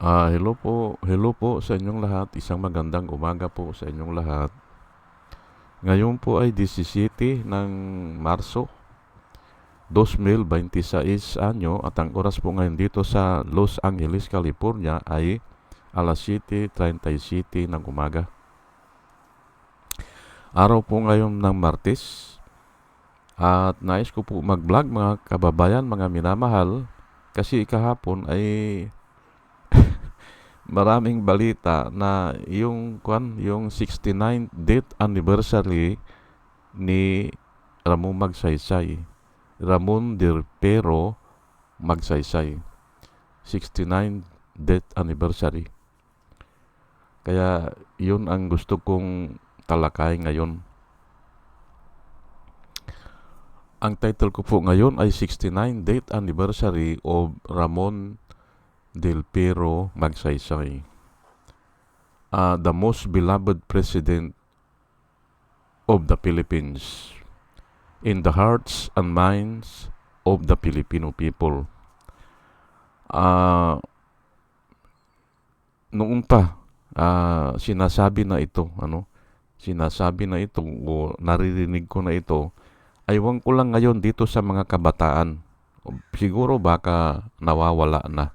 Hello po sa inyong lahat. Isang magandang umaga po sa inyong lahat. Ngayon po ay 17 ng Marso 2026 anyo at ang oras po ngayon dito sa Los Angeles, California ay alas 7:37 ng umaga. Araw po ngayon ng Martes at nais ko po mag-vlog mga kababayan, mga minamahal kasi kahapon ay maraming balita na yung 69th death anniversary ni Ramon Magsaysay. Ramon Del Pero Magsaysay. 69th death anniversary. Kaya yun ang gusto kong talakay ngayon. Ang title ko po ngayon ay 69th death anniversary of Ramon Del Pero Magsaysay. The most beloved president of the Philippines in the hearts and minds of the Filipino people. Noong pa sinasabi na ito, o naririnig ko na ito, aywan ko lang ngayon dito sa mga kabataan. Siguro baka nawawala na,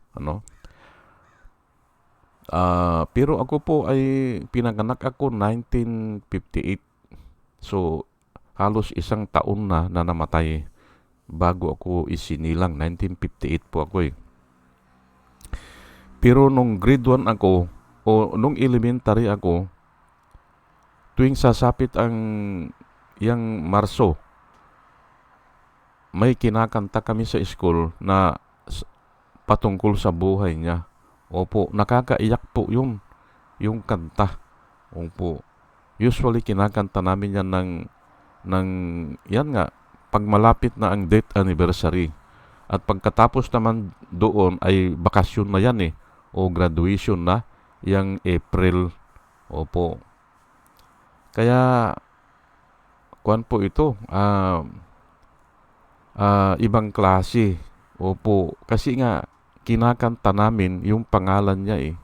pero ako po ay pinanganak ako 1958. So, halos isang taon na namatay bago ako isinilang. 1958 po ako eh. Pero nung grade 1 ako, o nung elementary ako, tuwing sasapit ang yang Marso, may kinakanta kami sa school na patungkol sa buhay niya. Opo, nakakaiyak po yung kanta. Opo. Usually kinakanta namin yan ng yan nga, pag malapit na ang date anniversary. At pagkatapos naman doon ay bakasyon na yan o graduation na, yang April. Opo. Kaya, kuwan po ito, ibang klase. Opo, kasi nga, kinakanta namin yung pangalan niya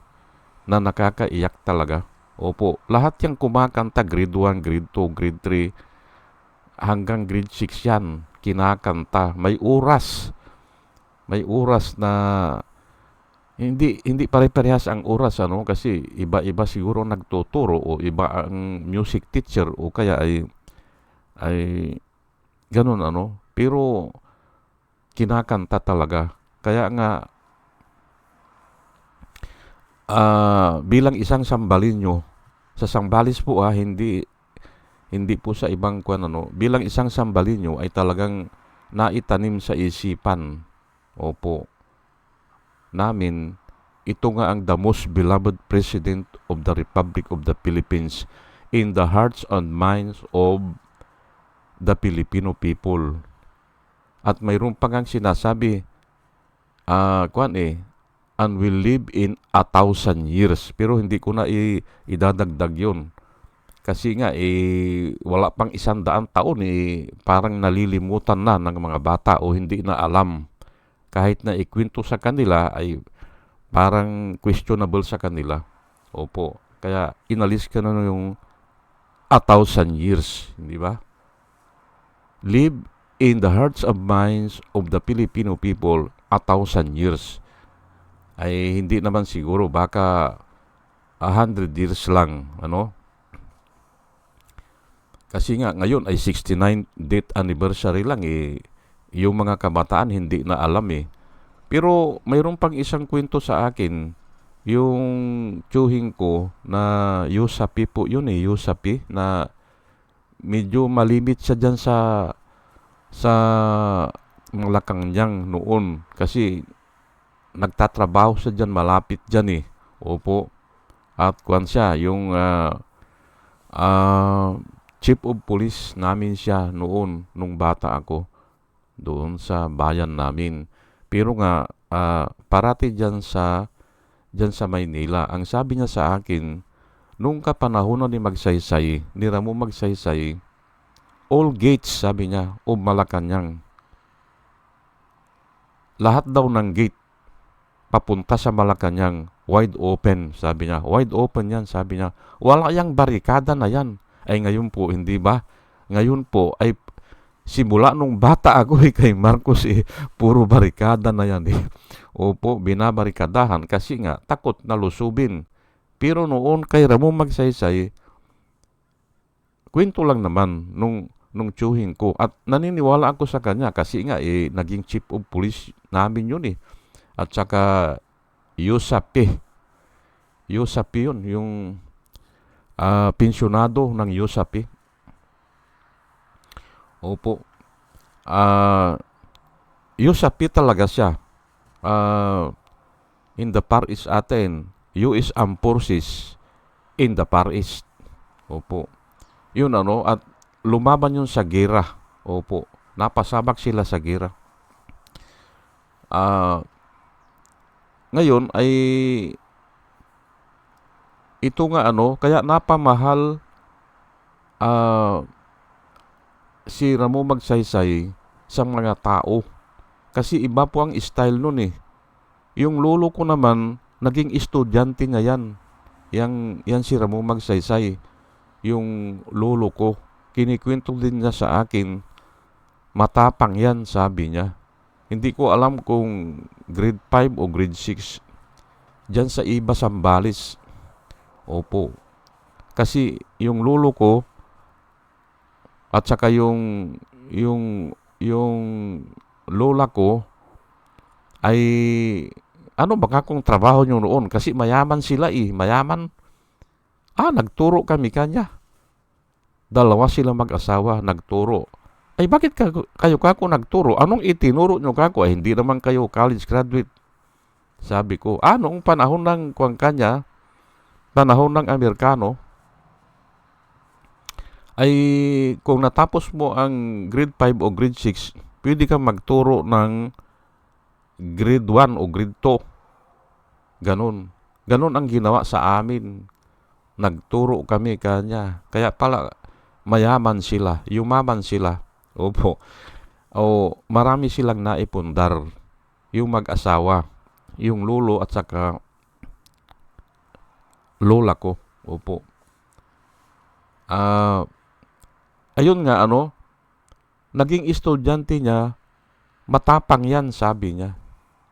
na nakakaiyak talaga. Opo, lahat yung kumakanta, grade 1, grade 2, grade 3, hanggang grade 6 yan, kinakanta. May oras na hindi pare-parehas ang oras, kasi iba-iba siguro nagtuturo o iba ang music teacher o kaya ay ganun, pero kinakanta talaga. Kaya nga, bilang isang Sambalinyo, sa Sambales po hindi po sa ibang bilang isang Sambalinyo ay talagang naitanim sa isipan. Opo. Namin, ito nga ang the most beloved president of the Republic of the Philippines in the hearts and minds of the Filipino people. At mayroon pa ngang sinasabi, and will live in 1,000 years. Pero hindi ko na idadagdag yun. Kasi nga, wala pang 100 taon, parang nalilimutan na ng mga bata o hindi na alam. Kahit na ikwento sa kanila ay parang questionable sa kanila. Opo. Kaya inalis ka na yung 1,000 years, di ba? Live in the hearts and minds of the Filipino people 1,000 years. Ay hindi naman siguro, baka 100 years lang, Kasi nga ngayon ay 69th death anniversary lang yung mga kabataan hindi na alam Pero mayroon pang isang kwento sa akin, yung tiyuhin ko na Yusapi po yun Yusapi, na medyo malimit siya dyan sa Malacanang noon kasi nagtatrabaho siya dyan, malapit dyan Opo. At kuwan siya, yung chief of police namin siya noon, nung bata ako, doon sa bayan namin. Pero nga, parati dyan sa Maynila. Ang sabi niya sa akin, nung kapanahonan ni Magsaysay, ni Ramon Magsaysay, all gates, sabi niya, Malacanang. Lahat daw ng gate papunta sa Malacanang. Wide open, sabi niya. Wide open yan, sabi niya. Wala yang barikada na yan. Ay ngayon po, hindi ba? Ngayon po, ay simula nung bata ako kay Marcos puro barikada na yan Opo, binabarikadahan kasi nga takot na lusubin. Pero noon kay Ramon Magsaysay, kwento lang naman nung tiyuhin ko. At naniniwala ako sa kanya kasi nga naging chief of police namin yun At saka USAP. USAP yun, yung pensyonado ng USAP. Opo. USAP talaga siya. In the Far East atin, US Armed Forces in the Far East. Opo. Yun at lumaban yun sa gera. Opo. Napasabak sila sa gera. Ngayon ay ito nga kaya napamahal si Ramon Magsaysay sa mga tao. Kasi iba po ang style nun Yung lolo ko naman, naging estudyante niya yan. Yan si Ramon Magsaysay. Yung lolo ko, kinikwento din niya sa akin, matapang yan, sabi niya. Hindi ko alam kung grade 5 o grade 6. Diyan sa Iba, Sambales. Opo. Kasi yung lolo ko, at saka yung lola ko, ay baka kung trabaho nyo noon? Kasi mayaman sila mayaman. Nagturo kami kanya. Dalawa sila mag-asawa, nagturo. Ay bakit kayo kako nagturo? Anong itinuro nyo kako? Ay hindi naman kayo college graduate. Sabi ko, noong panahon ng kanya, panahon ng Amerikano, ay kung natapos mo ang grade 5 o grade 6, pwede kang magturo ng grade 1 o grade 2. Ganon ang ginawa sa amin. Nagturo kami kanya. Kaya pala mayaman sila, yumaman sila. Opo. Marami silang naipundar. Yung mag-asawa, yung lolo at saka lola ko. Opo. Ayun nga naging estudyante niya, matapang yan, sabi niya.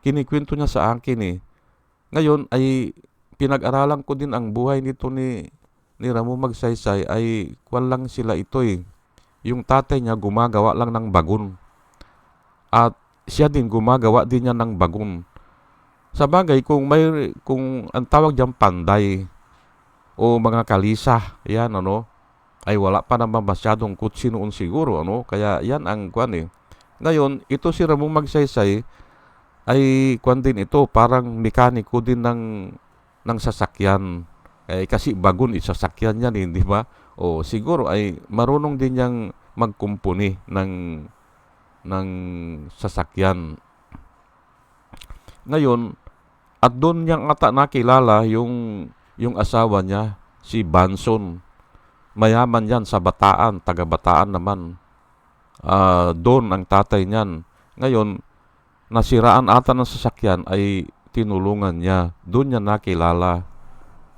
Kinikwento niya sa akin Ngayon ay pinag-aralan ko din ang buhay nito ni Ramon Magsaysay ay kwan lang sila ito Yung tatay niya gumagawa lang ng bagon. At siya din gumagawa din niya ng bagon. Sa bagay, kung ang tawag diyang panday o mga kalisa, yan ay wala pa naman masyadong kutsi noon siguro kaya yan ang kwan Ngayon, ito si Ramon Magsaysay ay kwan din ito, parang mekaniko din ng sasakyan. Kasi bagon sasakyan yan di ba? O siguro ay marunong din niyang magkumpuni ng sasakyan. Ngayon, at doon niyang nakilala yung asawa niya, si Banson. Mayaman yan sa Bataan, taga Bataan naman. Doon ang tatay niyan. Ngayon, nasiraan ata ng sasakyan ay tinulungan niya. Doon niya nakilala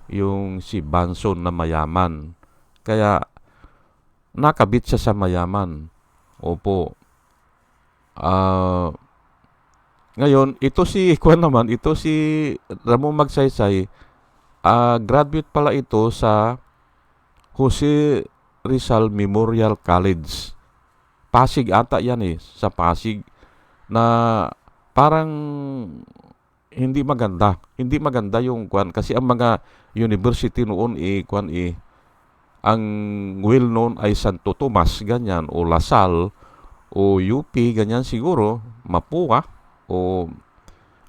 yung si Banson na mayaman. Kaya nakabit siya sa mayaman. Opo. Ngayon, ito si Ramon Magsaysay, graduate pala ito sa Jose Rizal Memorial College. Pasig ata yan sa Pasig, na parang hindi maganda. Hindi maganda yung kwan kasi ang mga university noon ang well known ay Santo Tomas ganyan o Lasal o UP ganyan siguro, Mapua o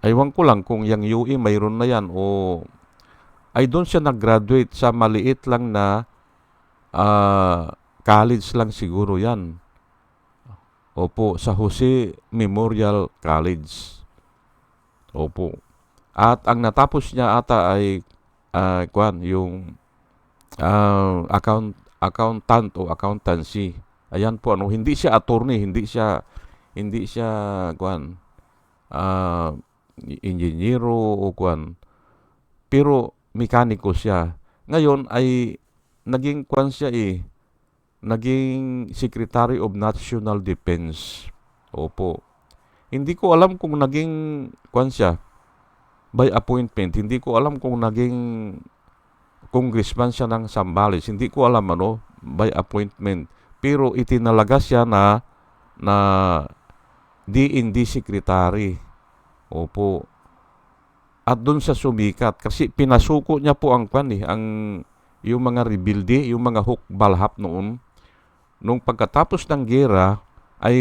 aywan ko lang kung yung UE mayroon na yan o ay doon siya nag-graduate sa maliit lang na college lang siguro yan. Opo, sa Jose Memorial College. Opo. At ang natapos niya ata ay yung accountant o accountancy. Ayan po hindi siya attorney, hindi siya inhinyero o kuan. Pero mekaniko siya. Ngayon ay naging kuan siya naging Secretary of National Defense. Opo. Hindi ko alam kung naging kuan siya by appointment. Hindi ko alam kung naging congressman siya ng Zambales. Hindi ko alam by appointment. Pero itinalaga siya na DND secretary. Opo. At doon sa sumikat kasi pinasuko niya po ang yung mga rebelde, yung mga hukbalhap noon. Nung pagkatapos ng gera ay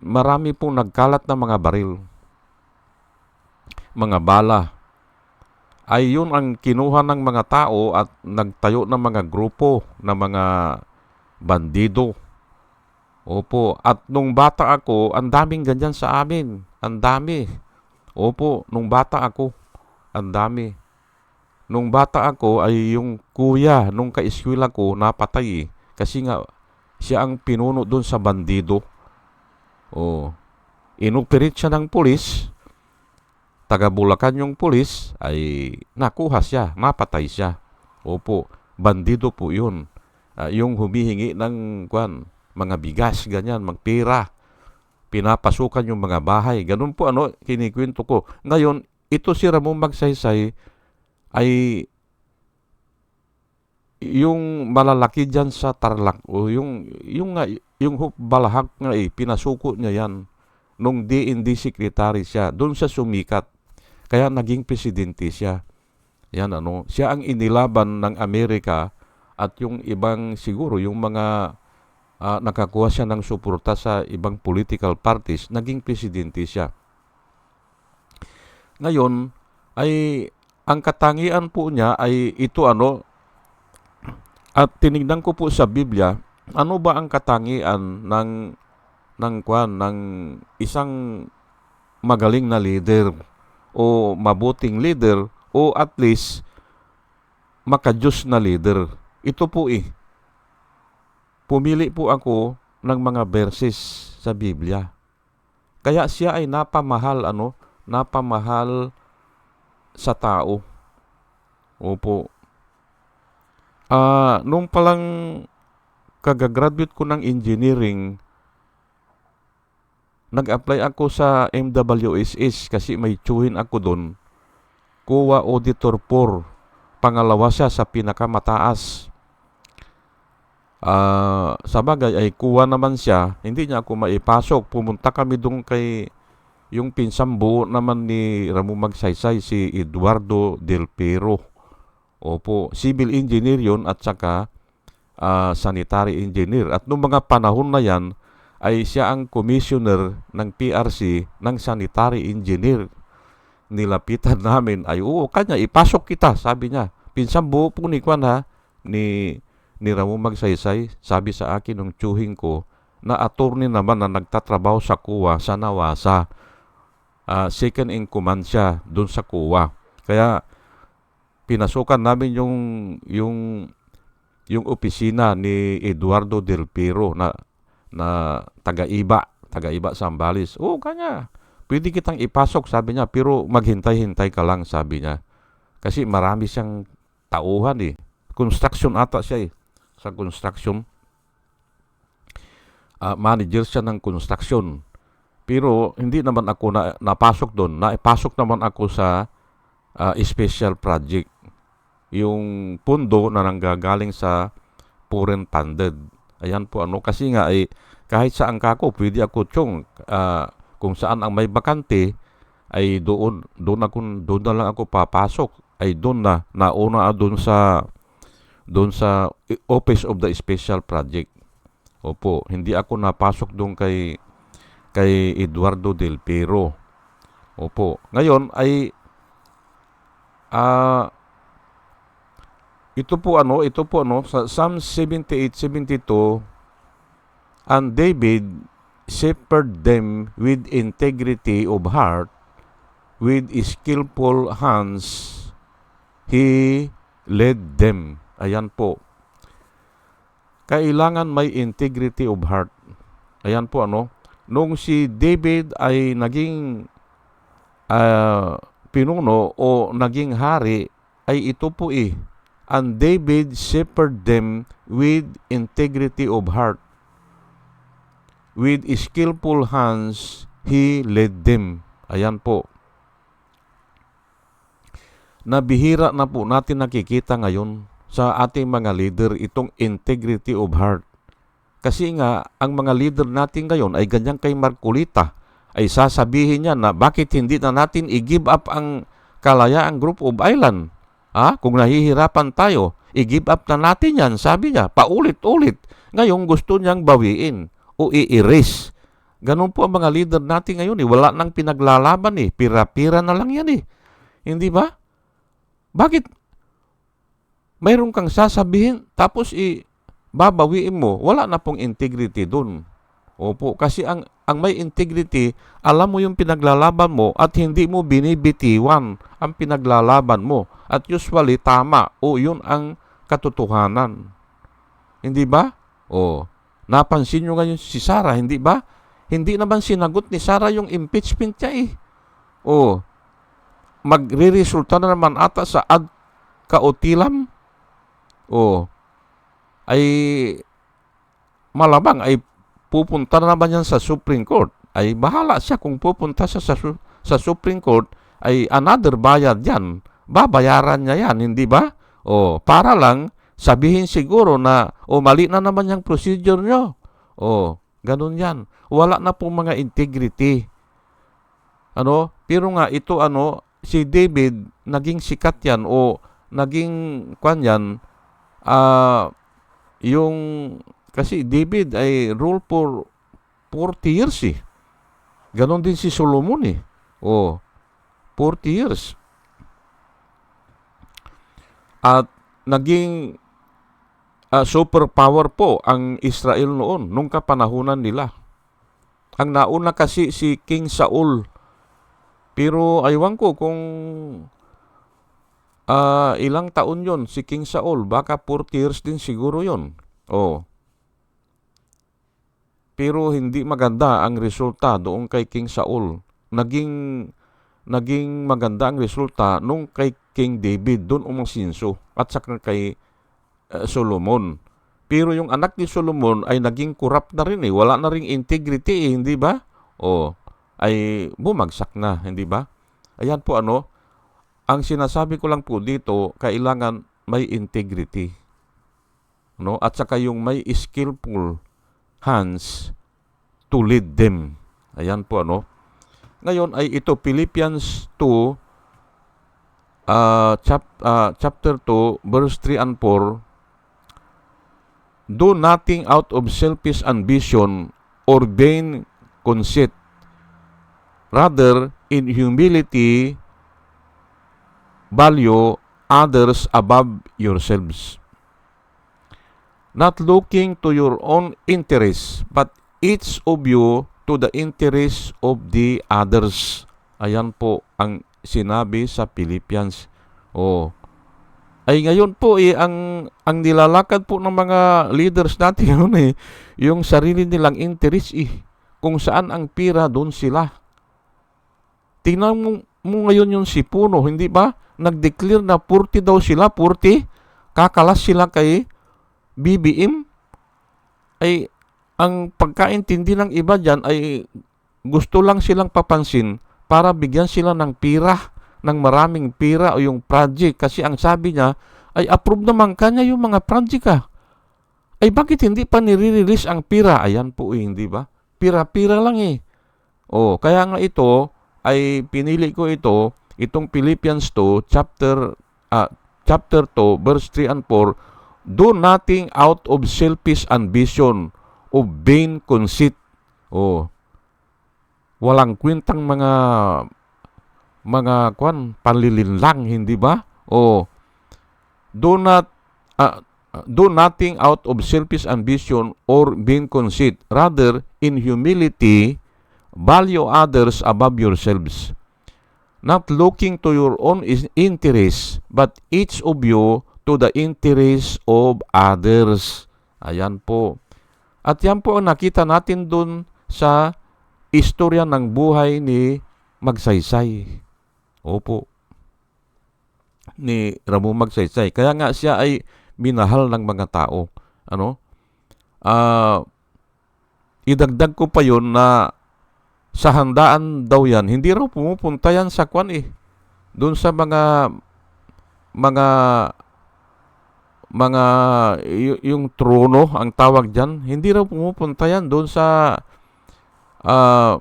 marami pong nagkalat na mga baril, mga bala. Ay yun ang kinuha ng mga tao at nagtayo ng mga grupo ng mga bandido. Opo. At nung bata ako, ang daming ganyan sa amin. Ang dami. Opo, nung bata ako, ang dami. Nung bata ako ay yung kuya nung kaeskwela ko napatay kasi nga siya ang pinuno doon sa bandido. Oh. Inoperate siya ng pulis, taga Bulacan yung pulis, ay nakuha siya, napatay siya. Opo, bandido po yun. Yung humihingi ng mga bigas, ganyan, magpira. Pinapasukan yung mga bahay. Ganun po kinikwento ko. Ngayon, ito si Ramon Magsaysay ay yung malalaki dyan sa Tarlac o yung balahak nga pinasuko niya yan nung DND secretary siya. Doon siya sumikat. Kaya naging presidente siya. Yan siya ang inilaban ng Amerika at yung ibang siguro yung mga nakakuha siya ng suporta sa ibang political parties, naging presidente siya. Ngayon ay ang katangian po niya ay ito at tinignan ko po sa Biblia, ano ba ang katangian ng isang magaling na leader o mabuting leader o at least makadiyos na leader. Ito po pumili po ako ng mga verses sa Biblia. Kaya siya ay napamahal sa tao. Opo. Nung palang kagagraduate ko ng engineering, nag-apply ako sa MWSS kasi may tsuhin ako doon. Kuwa Auditor 4. Pangalawa siya sa pinakamataas. Sa bagay ay kuha naman siya, hindi niya ako maipasok. Pumunta kami doon kay yung pinsambuo naman ni Ramon Magsaysay, si Eduardo Del Pero. Opo, civil engineer yun at saka sanitary engineer. At noong mga panahon na yan, ay siya ang commissioner ng PRC ng sanitary engineer. Nilapitan namin, ay kanya, ipasok kita, sabi niya. Pinsambuo po ni ni Ramon Magsaysay, sabi sa akin nung tsuhing ko, na attorney naman na nagtatrabaho sa kuwa sa Nawasa. Second in command siya doon sa kuwa. Kaya pinasukan namin yung opisina ni Eduardo Del Pero na taga-iba Zambales. Kanya, pwede kitang ipasok, sabi niya, pero maghintay-hintay ka lang, sabi niya. Kasi marami siyang tauhan Construction ata siya sa construction. Manager siya ng construction. Pero hindi naman ako napasok doon. Naipasok naman ako sa special project. Yung pundo na nanggagaling sa foreign funded. Ayan po kasi nga kahit saan kako, pwede ako kung saan ang may bakante ay doon na lang ako papasok. Ay doon nauna doon sa Office of the Special Project. Opo, hindi ako napasok doon kay Eduardo Del Pero. Opo. Ngayon ay ito po sa Psalm 78:72, and David shepherded them with integrity of heart, with skillful hands he led them. Ayan po. Kailangan may integrity of heart. Ayan po Nung si David ay naging pinuno o naging hari ay ito po and David shepherded them with integrity of heart. With skillful hands, he led them. Ayan po. Nabihira na po natin nakikita ngayon sa ating mga leader itong integrity of heart. Kasi nga, ang mga leader natin ngayon ay ganyan kay Marcolita, ay sasabihin niya na bakit hindi na natin i-give up ang Kalayaan Group of Island. Kung nahihirapan tayo, i-give up na natin yan, sabi niya, paulit-ulit. Ngayon gusto niyang bawiin o i-erase. Ganun po ang mga leader natin ngayon. Wala nang pinaglalaban. Pira-pira na lang yan. Hindi ba? Bakit? Mayroon kang sasabihin, tapos babawiin mo. Wala na pong integrity dun. Opo, kasi ang may integrity, alam mo yung pinaglalaban mo at hindi mo binibitiwan ang pinaglalaban mo. At usually, tama. Yun ang katotohanan. Hindi ba? Napansin nyo ngayon si Sarah, hindi ba? Hindi naman sinagot ni Sarah yung impeachment niya magre-resulta na naman ata sa ad kautilam. Ay malamang ay pupunta na naman yan sa Supreme Court. Ay bahala siya kung pupunta sa Supreme Court, ay another bayad yan. Babayaran niya yan, hindi ba? Para lang sabihin siguro na mali na naman yung procedure nyo. Ganun yan. Wala na po mga integrity. Pero nga ito si David naging sikat yan naging kwan yan yung kasi David ay rule for 40 years Ganon din si Solomon 40 years. At naging superpower po ang Israel noon nung kapanahunan nila. Ang nauna kasi si King Saul. Pero aywan ko kung ilang taon yon si King Saul. Baka 40 years din siguro yon. Pero hindi maganda ang resulta doon kay King Saul. Naging maganda ang resulta nung kay King David, doon umasinso. At saka kay Solomon. Pero yung anak ni Solomon ay naging corrupt na rin Wala na ring integrity hindi ba? Ay bumagsak na, hindi ba? Ayan po ang sinasabi ko lang po dito, kailangan may integrity. At saka yung may skillful hands to lead them. Ayan po Ngayon ay ito Philippians 2 chapter 2 verse 3 and 4. Do nothing out of selfish ambition or vain conceit. Rather, in humility, value others above yourselves. Not looking to your own interests, but each of you to the interests of the others. Ayan po ang sinabi sa Philippians. Ay ngayon po ang nilalakad po ng mga leaders natin yung sarili nilang interest kung saan ang pira, doon sila. Tingnan mo ngayon yung si Puno, hindi ba? Nag-declare na 40 daw sila, 40. Kakalas sila kay BBM. Ay ang pagkaintindi ng iba dyan ay gusto lang silang papansin para bigyan sila ng pira, ng maraming pira o yung project. Kasi ang sabi niya, ay approve naman kanya yung mga project Ay bakit hindi pa nire-release ang pira? Ayan po hindi ba? Pira-pira lang kaya nga ito, ay pinili ko itong Philippians 2, chapter 2, verse 3 and 4. Do nothing out of selfish ambition, of vain conceit. Walang kwentang mga panlilinlang, hindi ba? Do nothing out of selfish ambition or vain conceit. Rather, in humility, value others above yourselves. Not looking to your own interests, but each of you to the interests of others. Ayan po. At yan po ang nakita natin dun sa istorya ng buhay ni Magsaysay. Opo, ni Ramon Magsaysay. Kaya nga siya ay minahal ng mga tao. Ano? Ah, idagdag ko pa yon na sa handaan daw yan, hindi raw pumupunta yan sa kwan eh. Doon sa mga mga yung trono ang tawag diyan, hindi raw pumupunta yan doon sa ah,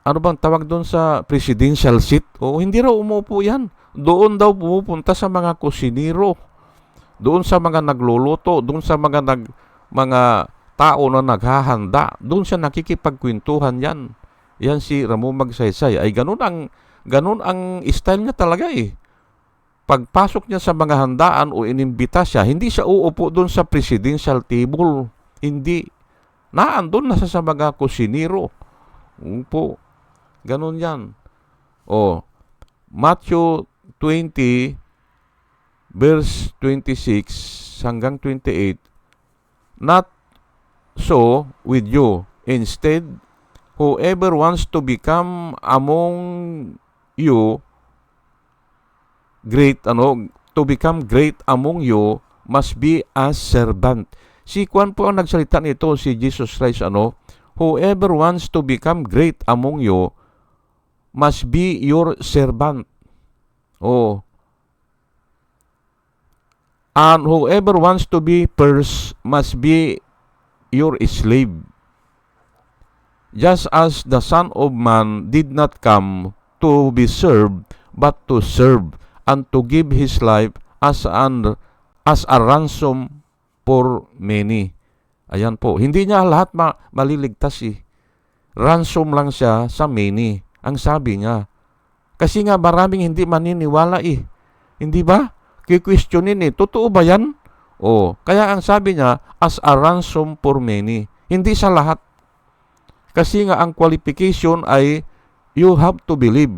ano bang tawag doon sa presidential seat? O hindi raw umupo yan. Doon daw pumupunta sa mga kusinero, doon sa mga nagluluto, doon sa mga tao na naghahanda, doon siya nakikipagkwentuhan yan. Yan si Ramon Magsaysay ay ganun ang style niya talaga eh. Pagpasok niya sa mga handaan o inimbita siya, hindi siya uupo doon sa presidential table. Hindi. Naandun na sa mga kusinero. Upo. Ganun yan. O, Matthew 20, verse 26 hanggang 28, not so with you. Instead, whoever wants to become among you to become great among you must be as servant. Si Juan po ang nagsalita nito, si Jesus Christ, whoever wants to become great among you must be your servant. Oh. And whoever wants to be first must be your slave. Just as the Son of Man did not come to be served, but to serve, and to give his life as a ransom for many. Ayan po. Hindi niya lahat maliligtas eh. Ransom lang siya sa many. Ang sabi niya. Kasi nga maraming hindi maniniwala eh. Hindi ba? Kikwestiyonin eh. Totoo ba yan? Kaya ang sabi niya, as a ransom for many. Hindi sa lahat. Kasi nga ang qualification ay you have to believe.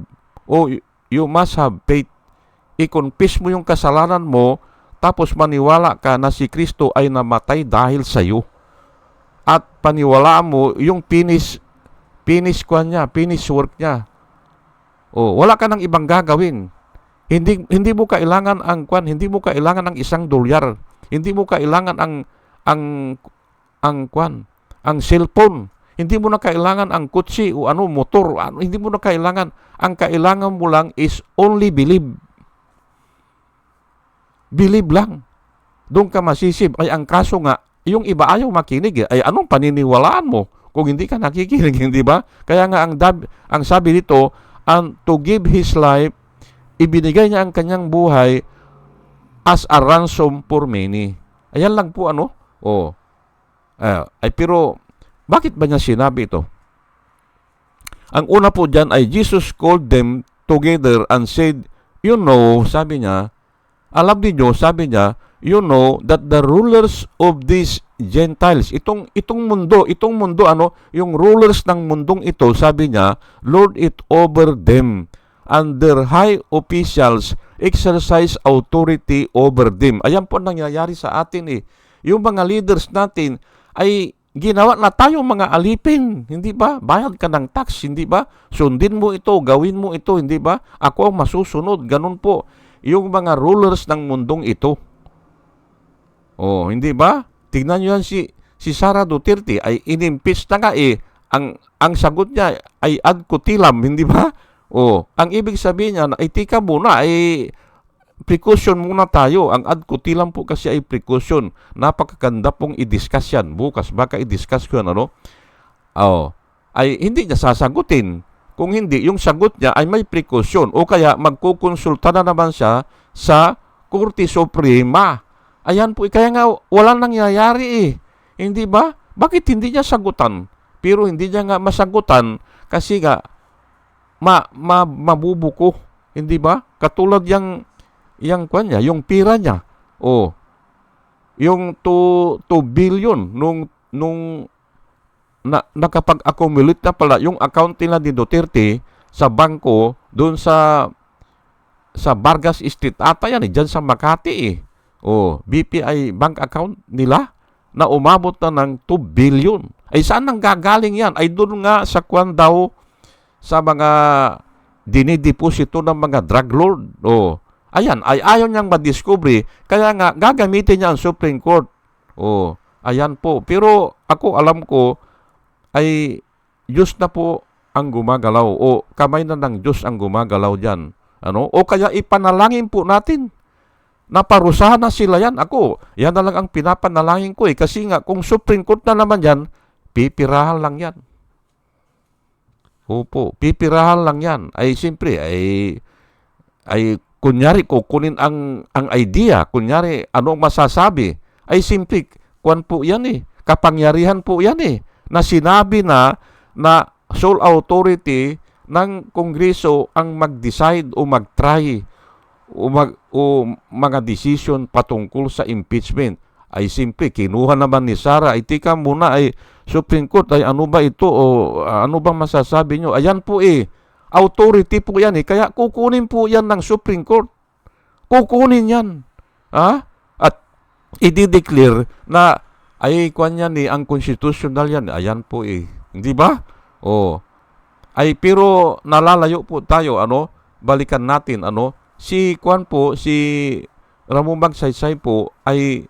You must have faith. I-confess mo yung kasalanan mo, tapos maniwala ka na si Kristo ay namatay dahil sa iyo. At paniwalaan mo yung finish work niya. Wala ka nang ibang gagawin. Hindi mo kailangan hindi mo kailangan ng $1. Hindi mo kailangan ang cellphone. Hindi mo na kailangan ang kutsi o motor. Hindi mo na kailangan. Ang kailangan mo lang is only believe. Believe lang. Doon ka masisib. Ay, ang kaso nga, yung iba ayaw makinig. Ay, anong paniniwalaan mo kung hindi ka nakikinig, hindi ba? Kaya nga, ang sabi dito, and to give his life, ibinigay niya ang kanyang buhay as a ransom for many. Ayan lang po, pero, bakit ba niya sinabi ito? Ang una po dyan ay Jesus called them together and said, sabi niya, alam niyo, sabi niya, that the rulers of these Gentiles, itong mundo, yung rulers ng mundong ito, sabi niya, lord it over them, and their high officials exercise authority over them. Ayan po nangyayari sa atin eh. Yung mga leaders natin ay ginawa na tayong mga alipin, hindi ba? Bayad ka ng tax, hindi ba? Sundin mo ito, gawin mo ito, hindi ba? Ako ang masusunod, ganun po. Yung mga rulers ng mundong ito. Hindi ba? Tignan nyo yan si Sara Duterte ay inimpeach na nga eh. Ang sagot niya ay ad cutilam, hindi ba? Ang ibig sabihin niya, tika muna, precaution muna tayo. Ang ad cutilam po kasi ay precaution. Napakaganda pong i-discuss yan. Bukas, baka i-discuss ko yan, ay hindi niya sasagutin. Kung hindi, yung sagot niya ay may precaution o kaya magkukonsulta na naman siya sa Korte Suprema. Ayan po, kaya nga walang nangyayari eh. Hindi ba? Bakit hindi niya sagutan? Pero hindi niya nga masagutan kasi nga mabubuko. Hindi ba? Katulad yung pira niya. Yung 2 billion nung nakapag-accumulate na pala yung account nila ni Duterte sa bangko doon sa Vargas Street ata yan dyan sa Makati eh. BPI bank account nila na umabot na ng 2 billion. Ay saan nang gagaling yan? Ay doon nga sa kwan daw sa mga dinideposito ng mga drug lord. O, ayan, ay ayaw niyang madiscovery, kaya nga gagamitin niya ang Supreme Court. O, ayan po. Pero ako alam ko ay Diyos na po ang gumagalaw o kamay na ng Diyos ang gumagalaw diyan. Ano? O kaya ipanalangin po natin na parusahan na sila yan. Ako, yan na lang ang pinapanalangin ko kasi nga kung Supreme Court na naman yan, pipirahan lang yan. Opo, pipirahan lang yan. Ay siyempre, ay kunyari kukunin ang idea, kunyari anong masasabi, ay simple, kuwan po yan kapangyarihan po yan na sinabi na sole authority ng Kongreso ang mag-decide o mag-try o mga decision patungkol sa impeachment. Ay simple, kinuha naman ni Sara, ay tika muna, ay Supreme Court, ay ano ba ito o ano bang masasabi nyo? Ayan po authority po yan kaya kukunin po yan ng Supreme Court. Kukunin yan. Ha? At i-declare na ay kwan yan ang constitutional yan. Ayan po Hindi ba? Ay pero nalalayo po tayo, balikan natin, si kwan po, si Ramon Magsaysay po ay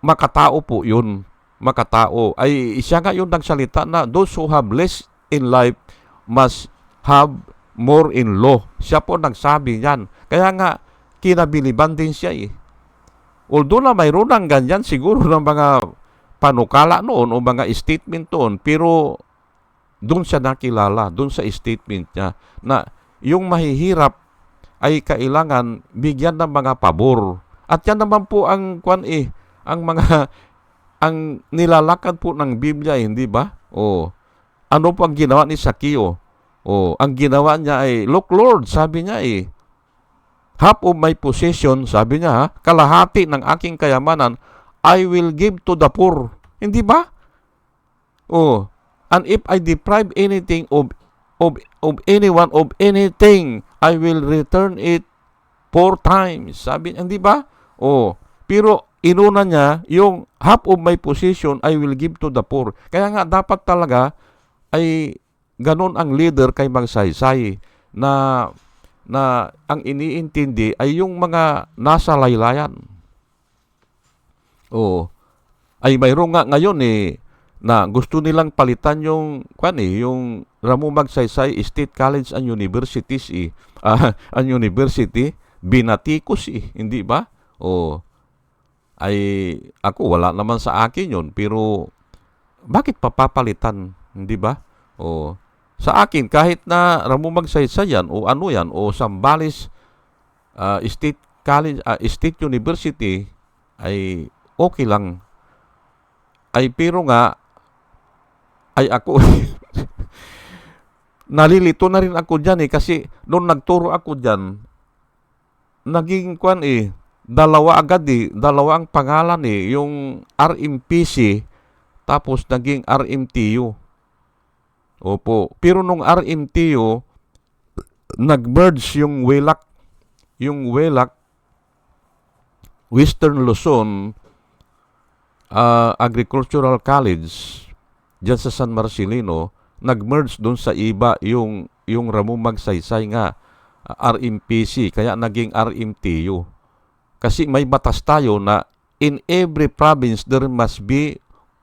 makatao po yun. Makatao. Ay siya nga yung nagsalita na those who have less in life must have more in law. Siya po nagsabi yan. Kaya nga, kinabiliban din siya Although na mayroon ng ganyan siguro ng mga panukala noon o mga statement doon, pero doon siya nakilala, doon sa statement niya, na yung mahihirap ay kailangan bigyan ng mga pabor. At yan naman po ang ang mga ang nilalakad po ng Biblia, hindi ba? Ano po ang ginawa ni Sakeo? Ang ginawa niya look Lord, sabi niya half of my possession, sabi niya kalahati ng aking kayamanan, I will give to the poor. Hindi ba? And if I deprive anything of anyone of anything, I will return it 4 times. Sabi niya, hindi ba? Pero inuna niya, yung half of my possession, I will give to the poor. Kaya nga, dapat talaga ay ganun ang leader kay Magsaysay na ang iniintindi ay yung mga nasa laylayan. Ay mayroon nga ngayon na gusto nilang palitan yung yung Ramon Magsaysay State College and Universities ang university binatikos hindi ba? Ay ako wala naman sa akin yun, pero bakit papapalitan, hindi ba? Sa akin kahit na Ramon Magsaysay yan o ano yan o Zambales State College State University ay okay lang. Ay pero nga ay ako nalilito na rin ako diyan kasi noong nagturo ako diyan naging dalawa agad dalawa ang pangalan yung RMPC tapos naging RMTU. Opo. Pero nung RMTU nag-merge yung WELAC Western Luzon Agricultural College diyan sa San Marcelino, nag-merge doon sa iba yung Ramon Magsaysay nga RMPC kaya naging RMTU. Kasi may batas tayo na in every province there must be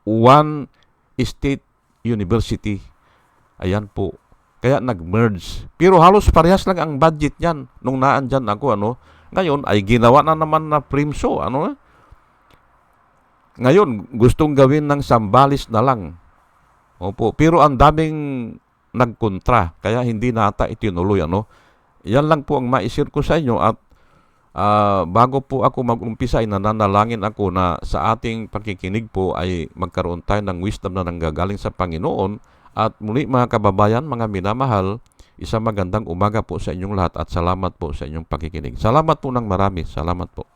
one state university. Ayan po. Kaya nag-merge. Pero halos parehas lang ang budget niyan nung naandyan ako. Ngayon ay ginawa na naman na Primso. Ngayon gustong gawin ng Zambales na lang. Opo. Pero ang daming nagkontra. Kaya hindi nata itinuloy. Yan lang po ang maisir ko sa inyo at bago po ako mag-umpisa ay nananalangin ako na sa ating pakikinig po ay magkaroon tayo ng wisdom na nanggagaling sa Panginoon. At muli mga kababayan, mga minamahal, isang magandang umaga po sa inyong lahat at salamat po sa inyong pakikinig. Salamat po ng marami. Salamat po.